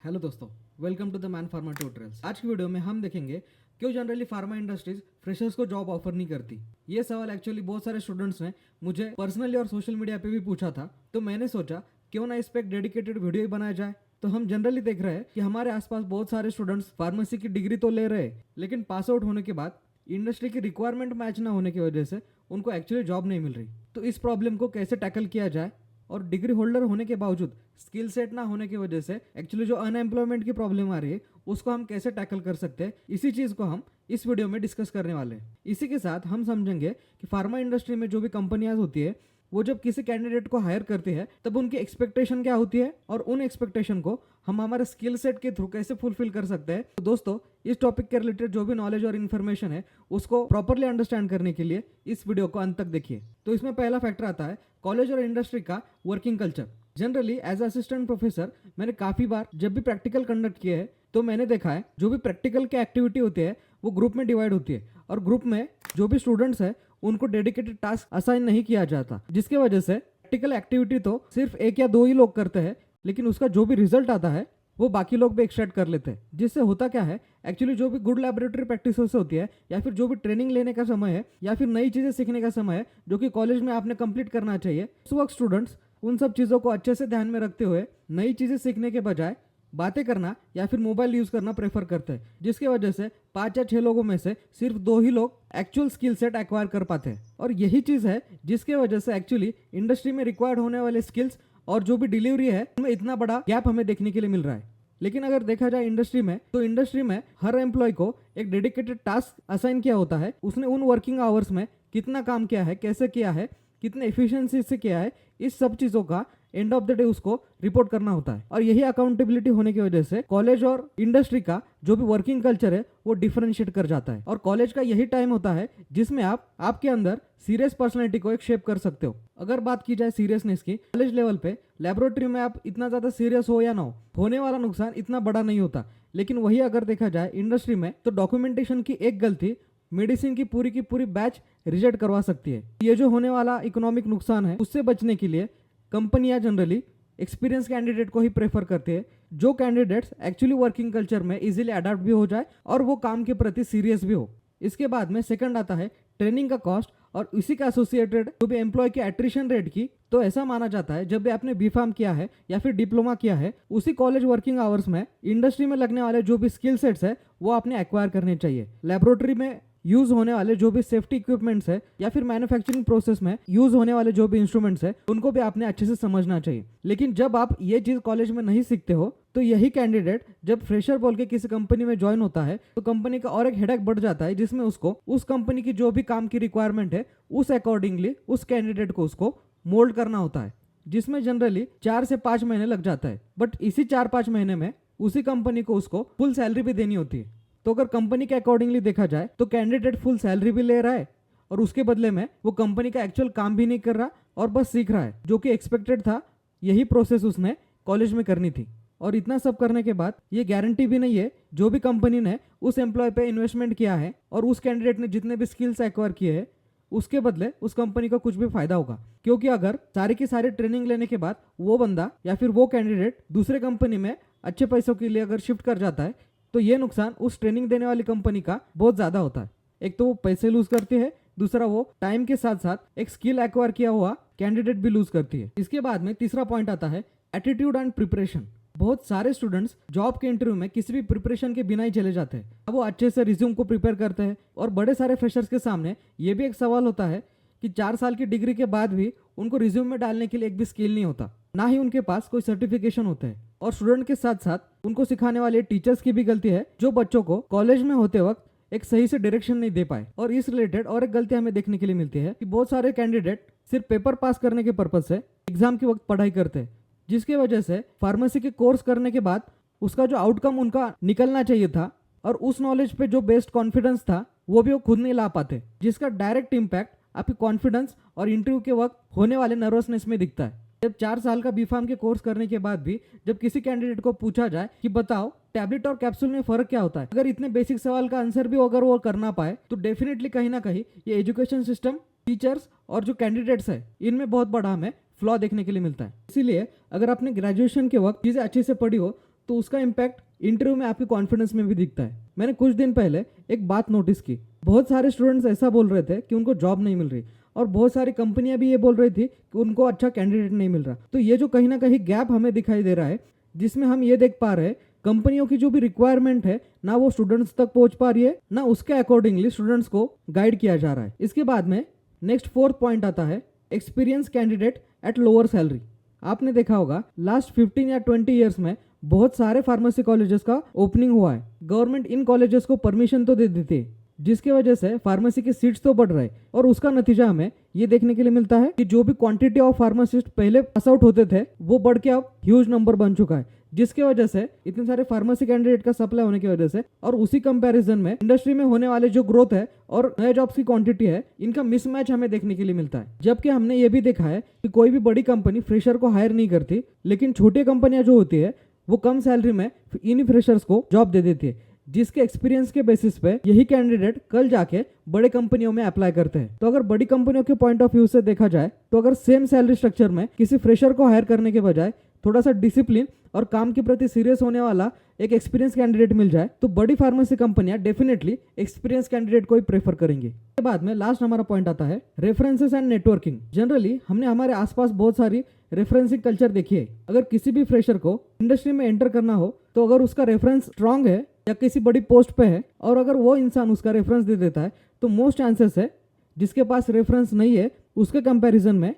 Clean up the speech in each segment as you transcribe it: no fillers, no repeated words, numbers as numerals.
Hello दोस्तों, welcome to the man pharma tutorials. आज की वीडियो में हम देखेंगे क्यों जनरली फार्मा इंडस्ट्रीज फ्रेशर्स को जॉब ऑफर नहीं करती। ये सवाल एक्चुअली बहुत सारे स्टूडेंट्स ने मुझे पर्सनली और सोशल मीडिया पे भी पूछा था, तो मैंने सोचा क्यों ना इस पे एक डेडिकेटेड वीडियो ही बनाया जाए। तो हम जनरली देख रहे हैं कि हमारे आसपास बहुत सारे स्टूडेंट्स फार्मेसी की डिग्री तो ले रहे हैं, लेकिन पास आउट होने के बाद इंडस्ट्री की रिक्वायरमेंट मैच ना होने की वजह से उनको एक्चुअली जॉब नहीं मिल रही। तो इस प्रॉब्लम को कैसे टैकल किया जाए, और डिग्री होल्डर होने के बावजूद स्किल सेट ना होने की वजह से एक्चुअली जो अनएम्प्लॉयमेंट की प्रॉब्लम आ रही है उसको हम कैसे टैकल कर सकते हैं, इसी चीज़ को हम इस वीडियो में डिस्कस करने वाले हैं। इसी के साथ हम समझेंगे कि फार्मा इंडस्ट्री में जो भी कंपनियां होती है वो जब किसी कैंडिडेट को हायर करती है तब उनकी एक्सपेक्टेशन क्या होती है, और उन एक्सपेक्टेशन को हम हमारे स्किल सेट के थ्रू कैसे फुलफिल कर सकते हैं। तो दोस्तों, इस टॉपिक के रिलेटेड जो भी नॉलेज और इन्फॉर्मेशन है उसको प्रॉपरली अंडरस्टैंड करने के लिए इस वीडियो को अंत तक देखिए। तो इसमें पहला फैक्टर आता है कॉलेज और इंडस्ट्री का working culture. Generally as assistant professor मैंने काफ़ी बार जब भी प्रैक्टिकल कंडक्ट किए हैं तो मैंने देखा है जो भी प्रैक्टिकल की एक्टिविटी होती है वो ग्रुप में डिवाइड होती है, और ग्रुप में जो भी स्टूडेंट्स हैं उनको डेडिकेटेड टास्क असाइन नहीं किया जाता, जिसके वजह से प्रैक्टिकल एक्टिविटी तो सिर्फ एक या दो ही लोग करते हैं, लेकिन उसका जो भी रिजल्ट आता है वो बाकी लोग भी एक्सट्रैक्ट कर लेते हैं। जिससे होता क्या है, एक्चुअली जो भी गुड लैबोरेटरी प्रैक्टिस होती है या फिर जो भी ट्रेनिंग लेने का समय है या फिर नई चीज़ें सीखने का समय है जो कि कॉलेज में आपने कंप्लीट करना चाहिए, उस वक्त स्टूडेंट्स उन सब चीज़ों को अच्छे से ध्यान में रखते हुए नई चीज़ें सीखने के बजाय बातें करना या फिर मोबाइल यूज़ करना प्रेफर करते हैं, जिसकी वजह से 5 या 6 लोगों में से सिर्फ 2 ही लोग एक्चुअल स्किल सेट एक्वायर कर पाते हैं। और यही चीज़ है जिसके वजह से एक्चुअली इंडस्ट्री में रिक्वायर्ड होने वाले स्किल्स और जो भी डिलीवरी है उनमें इतना बड़ा गैप हमें देखने के लिए मिल रहा है। लेकिन अगर देखा जाए इंडस्ट्री में, तो इंडस्ट्री में हर एम्प्लॉय को एक डेडिकेटेड टास्क असाइन किया होता है। उसने उन वर्किंग आवर्स में कितना काम किया है, कैसे किया है, कितने एफिशिएंसी से किया है, इस सब चीज़ों का एंड ऑफ द डे उसको रिपोर्ट करना होता है। और यही अकाउंटेबिलिटी होने की वजह से कॉलेज और इंडस्ट्री का जो भी वर्किंग कल्चर है वो डिफरेंशिएट कर जाता है। और कॉलेज का यही टाइम होता है जिसमें आप आपके अंदर सीरियस पर्सनैलिटी को एक शेप कर सकते हो। अगर बात की जाए सीरियसनेस की, कॉलेज लेवल पे लेबोरेटरी में आप इतना ज़्यादा सीरियस हो या ना हो, होने वाला नुकसान इतना बड़ा नहीं होता। लेकिन वही अगर देखा जाए इंडस्ट्री में, तो डॉक्यूमेंटेशन की एक गलती मेडिसिन की पूरी बैच रिजेक्ट करवा सकती है। ये जो होने वाला इकोनॉमिक नुकसान है उससे बचने के लिए कंपनियां जनरली एक्सपीरियंस कैंडिडेट को ही प्रेफर करते हैं, जो कैंडिडेट्स एक्चुअली वर्किंग कल्चर में इजीली अडाप्ट भी हो जाए और वो काम के प्रति सीरियस भी हो। इसके बाद में सेकंड आता है ट्रेनिंग का कॉस्ट, और इसी का एसोसिएटेड जो भी एम्प्लॉय की एट्रिशन रेट की। तो ऐसा माना जाता है जब भी आपने B.Pharm किया है या फिर डिप्लोमा किया है, उसी कॉलेज वर्किंग आवर्स में इंडस्ट्री में लगने वाले जो भी स्किल सेट्स है वो आपने एक्वायर करने चाहिए। लेबोरेटरी में यूज होने वाले जो भी सेफ्टी इक्विपमेंट्स है या फिर मैन्युफैक्चरिंग प्रोसेस में यूज होने वाले जो भी इंस्ट्रूमेंट्स है उनको भी आपने अच्छे से समझना चाहिए। लेकिन जब आप ये चीज कॉलेज में नहीं सीखते हो, तो यही कैंडिडेट जब फ्रेशर बोल के किसी कंपनी में ज्वाइन होता है तो कंपनी का और एक हेडेक बढ़ जाता है, जिसमें उसको उस कंपनी की जो भी काम की रिक्वायरमेंट है उस अकॉर्डिंगली उस कैंडिडेट को उसको मोल्ड करना होता है, जिसमें जनरली 4 से 5 महीने लग जाता है। बट इसी 4-5 महीने में उसी कंपनी को उसको फुल सैलरी भी देनी होती है। तो अगर कंपनी के अकॉर्डिंगली देखा जाए तो कैंडिडेट फुल सैलरी भी ले रहा है और उसके बदले में वो कंपनी का एक्चुअल काम भी नहीं कर रहा और बस सीख रहा है, जो कि एक्सपेक्टेड था। यही प्रोसेस उसने कॉलेज में करनी थी। और इतना सब करने के बाद ये गारंटी भी नहीं है जो भी कंपनी ने उस एम्प्लॉय पे इन्वेस्टमेंट किया है और उस कैंडिडेट ने जितने भी स्किल्स एक्वायर किए हैं उसके बदले उस कंपनी को कुछ भी फायदा होगा। क्योंकि अगर सारी की सारी ट्रेनिंग लेने के बाद वो बंदा या फिर वो कैंडिडेट दूसरे कंपनी में अच्छे पैसों के लिए अगर शिफ्ट कर जाता है, तो ये नुकसान उस ट्रेनिंग देने वाली कंपनी का बहुत ज़्यादा होता है। एक तो वो पैसे लूज करती है, दूसरा वो टाइम के साथ साथ एक स्किल एक्वायर किया हुआ कैंडिडेट भी लूज करती है। इसके बाद में तीसरा पॉइंट आता है एटीट्यूड एंड प्रिपरेशन। बहुत सारे स्टूडेंट्स जॉब के इंटरव्यू में किसी भी प्रिपरेशन के बिना ही चले जाते हैं। अब वो अच्छे से रिज्यूम को प्रिपेयर करते हैं, और बड़े सारे फ्रेशर्स के सामने ये भी एक सवाल होता है कि 4 साल की डिग्री के बाद भी उनको रिज्यूम में डालने के लिए एक भी स्किल नहीं होता, ना ही उनके पास कोई सर्टिफिकेशन होता है। और स्टूडेंट के साथ साथ उनको सिखाने वाले टीचर्स की भी गलती है, जो बच्चों को कॉलेज में होते वक्त एक सही से डायरेक्शन नहीं दे पाए। और इस रिलेटेड और एक गलती हमें देखने के लिए मिलती है कि बहुत सारे कैंडिडेट सिर्फ पेपर पास करने के पर्पज से एग्जाम के वक्त पढ़ाई करते हैं, जिसकी वजह से फार्मेसी के कोर्स करने के बाद उसका जो आउटकम उनका निकलना चाहिए था और उस नॉलेज पे जो बेस्ड कॉन्फिडेंस था वो भी वो खुद नहीं ला पाते, जिसका डायरेक्ट इम्पैक्ट आपकी कॉन्फिडेंस और इंटरव्यू के वक्त होने वाले नर्वसनेस में दिखता है। जब 4 साल का B.Pharm के कोर्स करने के बाद भी जब किसी कैंडिडेट को पूछा जाए कि बताओ टैबलेट और कैप्सूल में फर्क क्या होता है, अगर इतने बेसिक सवाल का आंसर भी अगर वो करना पाए, तो डेफिनेटली कहीं ना कहीं ये एजुकेशन सिस्टम, टीचर्स और जो कैंडिडेट्स है इनमें बहुत बड़ा हमें फ्लॉ देखने के लिए मिलता है। इसीलिए अगर आपने ग्रेजुएशन के वक्त चीज़ें अच्छे से पढ़ी हो तो उसका इम्पैक्ट इंटरव्यू में आपके कॉन्फिडेंस में भी दिखता है। मैंने कुछ दिन पहले एक बात नोटिस की, बहुत सारे स्टूडेंट्स ऐसा बोल रहे थे कि उनको जॉब नहीं मिल रही, और बहुत सारी कंपनियां भी ये बोल रही थी कि उनको अच्छा कैंडिडेट नहीं मिल रहा। तो ये जो कहीं ना कहीं गैप हमें दिखाई दे रहा है, जिसमें हम ये देख पा रहे हैं कंपनियों की जो भी रिक्वायरमेंट है ना वो स्टूडेंट्स तक पहुंच पा रही है, ना उसके अकॉर्डिंगली स्टूडेंट्स को गाइड किया जा रहा है। इसके बाद में नेक्स्ट फोर्थ पॉइंट आता है experience candidate at lower salary. आपने देखा होगा लास्ट 15 या 20 ईयर्स में बहुत सारे फार्मेसी कॉलेजेस का ओपनिंग हुआ है। गवर्नमेंट इन कॉलेजेस को परमिशन तो दे देती है, जिसकी वजह से फार्मेसी की सीट्स तो बढ़ रहे, और उसका नतीजा हमें ये देखने के लिए मिलता है कि जो भी क्वांटिटी ऑफ फार्मासिस्ट पहले पास आउट होते थे वो बढ़ के अब ह्यूज नंबर बन चुका है, जिसकी वजह से इतने सारे फार्मेसी कैंडिडेट का सप्लाई होने की वजह से और उसी कंपैरिजन में इंडस्ट्री में होने वाले जो ग्रोथ है और नए जॉब्स की क्वांटिटी है, इनका मिसमैच हमें देखने के लिए मिलता है। जबकि हमने ये भी देखा है कि कोई भी बड़ी कंपनी फ्रेशर को हायर नहीं करती, लेकिन छोटी कंपनियां जो होती है वो कम सैलरी में इन फ्रेशर्स को जॉब दे देती है, जिसके एक्सपीरियंस के बेसिस पे यही कैंडिडेट कल जाके बड़े कंपनियों में अप्लाई करते हैं। तो अगर बड़ी कंपनियों के पॉइंट ऑफ व्यू से देखा जाए तो अगर सेम सैलरी स्ट्रक्चर में किसी फ्रेशर को हायर करने के बजाय थोड़ा सा डिसिप्लिन और काम के प्रति सीरियस होने वाला एक एक्सपीरियंस कैंडिडेट मिल जाए तो बड़ी फार्मेसी कंपनियां डेफिनेटली एक्सपीरियंस कैंडिडेट को ही प्रेफर करेंगे। इसके बाद में लास्ट हमारा पॉइंट आता है रेफरेंसेस एंड नेटवर्किंग। जनरली हमने हमारे आसपास बहुत सारी रेफरेंसिंग कल्चर देखी है। अगर किसी भी फ्रेशर को इंडस्ट्री में एंटर करना हो तो अगर उसका रेफरेंस स्ट्रांग है या किसी बड़ी पोस्ट पे है और अगर वो इंसान उसका रेफरेंस दे देता है तो मोस्ट चांसेस है जिसके पास रेफरेंस नहीं है उसके कंपैरिजन में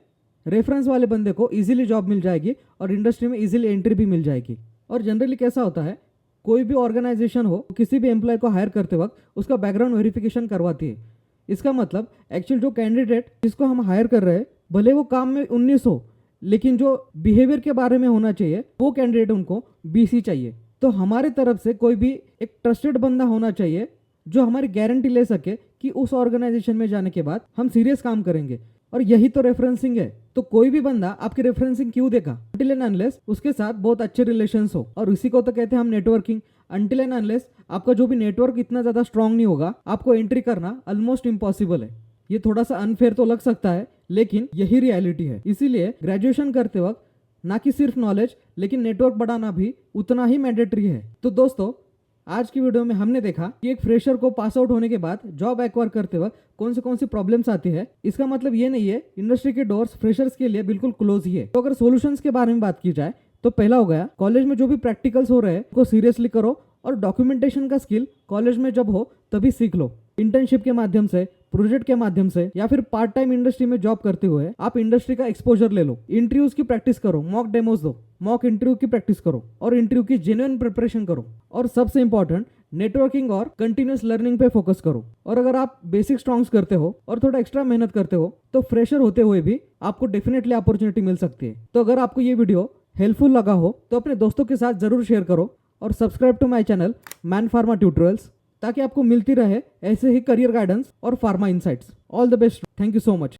रेफरेंस वाले बंदे को इजीली जॉब मिल जाएगी और इंडस्ट्री में इजीली एंट्री भी मिल जाएगी। और जनरली कैसा होता है, कोई भी ऑर्गेनाइजेशन हो किसी भी एम्प्लॉय को हायर करते वक्त उसका बैकग्राउंड वेरिफिकेशन करवाती है। इसका मतलब एक्चुअल जो कैंडिडेट जिसको हम हायर कर रहे हैं भले वो काम में 19 हो, लेकिन जो बिहेवियर के बारे में होना चाहिए वो कैंडिडेट उनको 20 चाहिए। तो हमारे तरफ से कोई भी एक ट्रस्टेड बंदा होना चाहिए जो हमारी गारंटी ले सके कि उस ऑर्गेनाइजेशन में जाने के बाद हम सीरियस काम करेंगे, और यही तो रेफरेंसिंग है। तो कोई भी बंदा आपकी रेफरेंसिंग क्यों देगा? अनटिल एंड अनलेस उसके साथ बहुत अच्छे रिलेशंस हो, और इसी को तो कहते हैं हम नेटवर्किंग। अनटिल एंड अनलेस आपका जो भी नेटवर्क इतना ज्यादा स्ट्रांग नहीं होगा आपको एंट्री करना ऑलमोस्ट इम्पॉसिबल है। ये थोड़ा सा अनफेयर तो लग सकता है, लेकिन यही रियलिटी है। इसीलिए ग्रेजुएशन करते वक्त ना कि सिर्फ नॉलेज लेकिन नेटवर्क बढ़ाना भी उतना ही मैंडेटरी है। तो दोस्तों आज की वीडियो में हमने देखा कि एक फ्रेशर को पास आउट होने के बाद जॉब एक्वायर करते वक्त कौन सी प्रॉब्लम्स आती है। इसका मतलब ये नहीं है इंडस्ट्री के डोर्स फ्रेशर्स के लिए बिल्कुल क्लोज ही है। तो अगर सॉल्यूशंस के बारे में बात की जाए तो पहला हो गया कॉलेज में जो भी प्रैक्टिकल्स हो रहे हैं उनको सीरियसली करो, और डॉक्यूमेंटेशन का स्किल कॉलेज में जब हो तभी सीख लो। इंटर्नशिप के माध्यम से, प्रोजेक्ट के माध्यम से या फिर पार्ट टाइम इंडस्ट्री में जॉब करते हुए आप इंडस्ट्री का एक्सपोजर ले लो। इंटरव्यूज की प्रैक्टिस करो, मॉक डेमोज दो, मॉक इंटरव्यू की प्रैक्टिस करो और इंटरव्यू की जेन्युइन प्रिपरेशन करो। और सबसे इंपॉर्टेंट नेटवर्किंग और कंटिन्यूअस लर्निंग पे फोकस करो। और अगर आप बेसिक स्ट्रॉन्ग्स करते हो और थोड़ा एक्स्ट्रा मेहनत करते हो तो फ्रेशर होते हुए भी आपको डेफिनेटली अपॉर्चुनिटी मिल सकती है। तो अगर आपको ये वीडियो हेल्पफुल लगा हो तो अपने दोस्तों के साथ जरूर शेयर करो और subscribe to my channel man pharma tutorials, ताकि आपको मिलती रहे ऐसे ही करियर गाइडेंस और pharma insights. All the best, thank you so much.